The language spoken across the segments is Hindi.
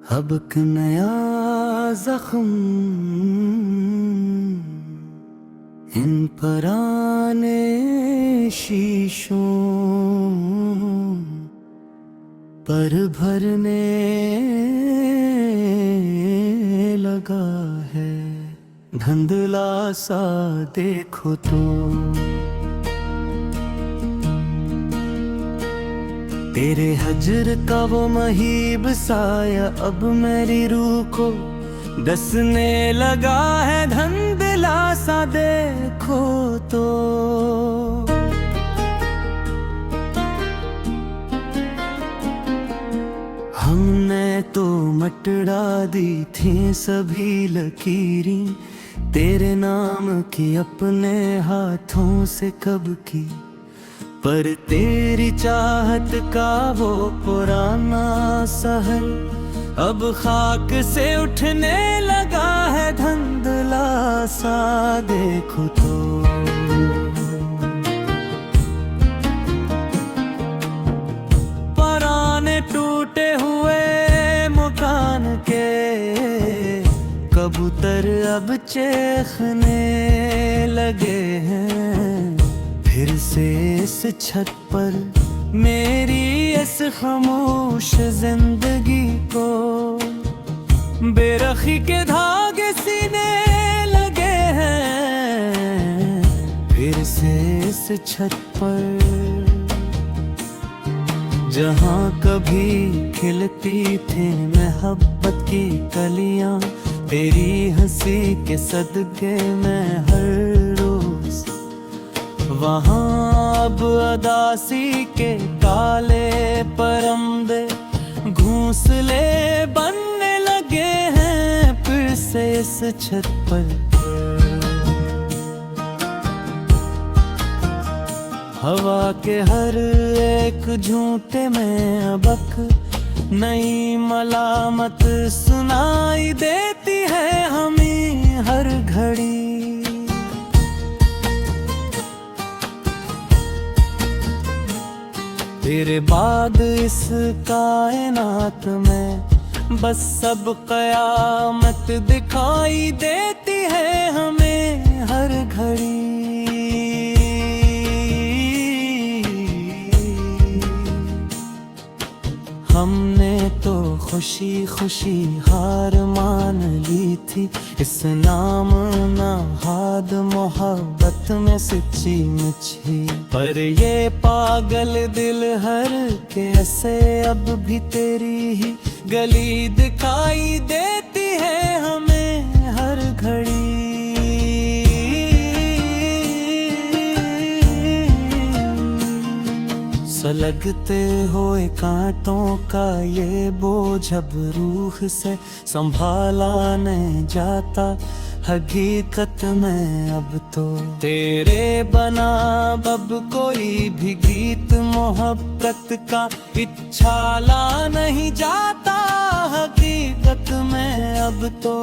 अब एक नया जख्म इन पुराने शीशों पर भरने लगा है। धुंधला सा देखो तो तेरे हजर का वो महीब साया अब मेरी रूह को डसने लगा है। धुंधला सा देखो तो हमने तो मटड़ा दी थी सभी लकीरें तेरे नाम की अपने हाथों से कब की। पर तेरी चाहत का वो पुराना सहल अब खाक से उठने लगा है। धुंधला सा देखो तो पुराने टूटे हुए मकान के कबूतर अब चेखने लगे हैं। फिर से इस छत पर मेरी इस खामोश जिंदगी को बेरखी के धागे सीने लगे हैं। फिर से इस छत पर जहाँ कभी खिलती थी मोहब्बत की कलियां तेरी हंसी के सदके में हर रोज वहाँ अब अदासी के काले परंदे घोंसले बनने लगे हैं। फिर से इस छत पर हवा के हर एक झूठे में अबक नई मलामत सुनाई देती है हमें हर घड़ी। तेरे बाद इस कायनात में बस सब कयामत दिखाई देती है हमें हर घड़ी। हमने तो खुशी खुशी हार मान ली थी इस नाम नहाद मोहब्बत में सच्ची मुझी। पर ये पागल दिल हर कैसे अब भी तेरी ही गली दिखाई देती है हमें हर घड़ी। सलगते हुए कांटों का ये बोझ अब रूह से संभाला नहीं जाता। हकीकत में अब तो तेरे बना अब कोई भी गीत मोहब्बत का इच्छाला नहीं जाता। हकीकत में अब तो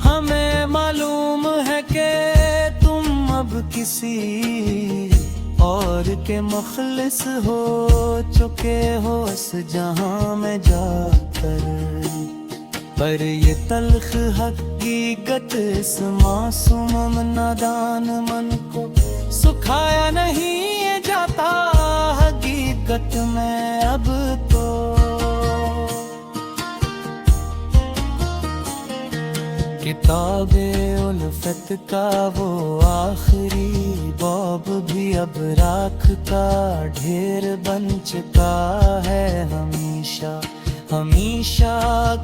हमें मालूम है कि तुम अब किसी और के मुखलिस हो चुके हो इस जहां में जाकर। पर ये तल्ख हकीकत इस मासूम नादान मन को सुखाया नहीं जाता। हकीकत में अब तो किताबे उल्फत का वो आखिरी बॉब भी अब राख का ढेर बन चुका है। हमेशा हमेशा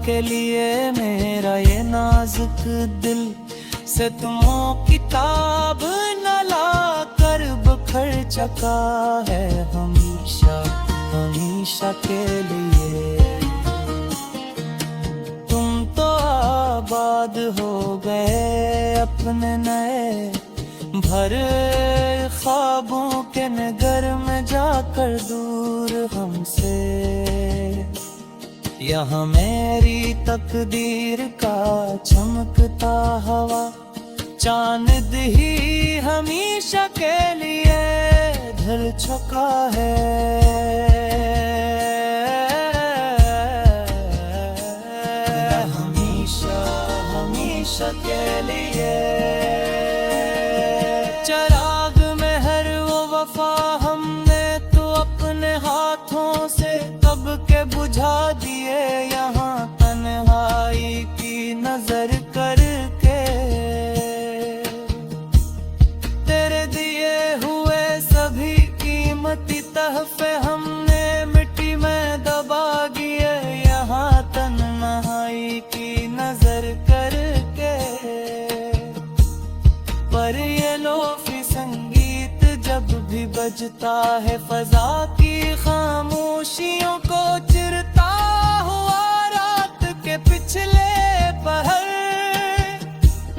के लिए मेरा ये नाजुक दिल से तुमो किताब न ला कर बखर चुका है। हमेशा हमेशा के लिए आबाद हो गए अपने नए भरे ख्वाबों के नगर में जाकर दूर हमसे। यहाँ मेरी तकदीर का चमकता हवा चांद ही हमेशा के लिए ढल चुका है। हमेशा हमेशा के लिए चिराग में हर वो वफा हमने तो अपने हाथों से कब के बुझा दिए। यहाँ तन्हाई की नजर करके तेरे दिए हुए सभी कीमती तहफे हमने मिट्टी में दबा दिए। यहाँ तन्हाई की नजर करके पर ये लोफी संगीत जब भी बजता है फजा की खामोशियों को चिरता हुआ रात के पिछले पहर।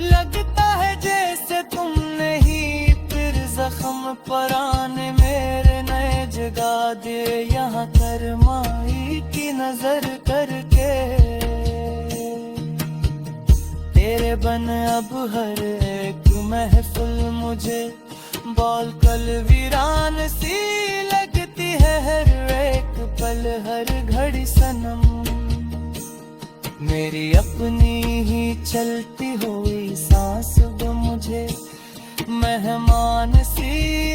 लगता है जैसे तुमने ही फिर जख्म पराने मेरे नए जगा दे। यहाँ करमाई की नजर करके तेरे बन अब हर एक महफिल मुझे बोल कल वीरान सी लगती है। हर एक पल हर घड़ी सनम मेरी अपनी ही चलती हुई सांस वो मुझे मेहमान सी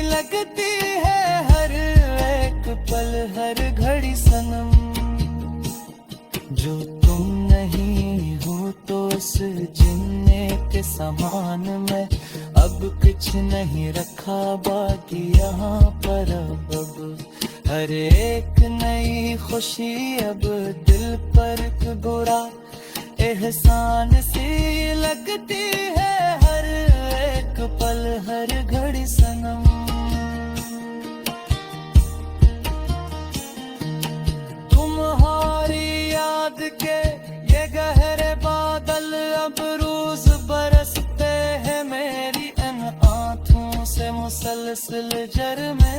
लगती है। हर एक पल हर घड़ी सनम जो तुम नहीं हो तो उस जिन्ने के समान में अब कुछ नहीं रखा बाकी यहाँ पर। अब हर एक नई खुशी अब दिल पर बुरा एहसान सी लगती है। हर एक पल हर घड़ी सनम तुम्हारी याद के ये गहरे बादल अब रोज बरसते हैं मेरी इन आँखों से मुसलसल जर में।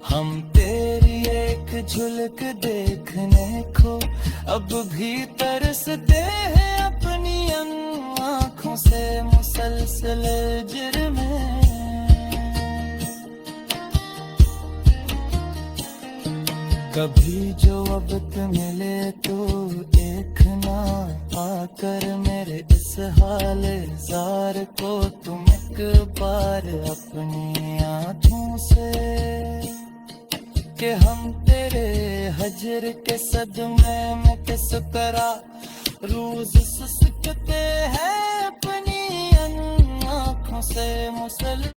हम तेरी एक झलक देखने को अब भी तरसते हैं अपनी आँखों से मुसलसल जर में। कभी जो अब मिले तो देखना आकर मेरे इस हाल जार को तुम एक बार अपनी आँखों से कि हम तेरे हजर के सदमे में किस तरह रोज सुसकते हैं अपनी आँखों से मुसल।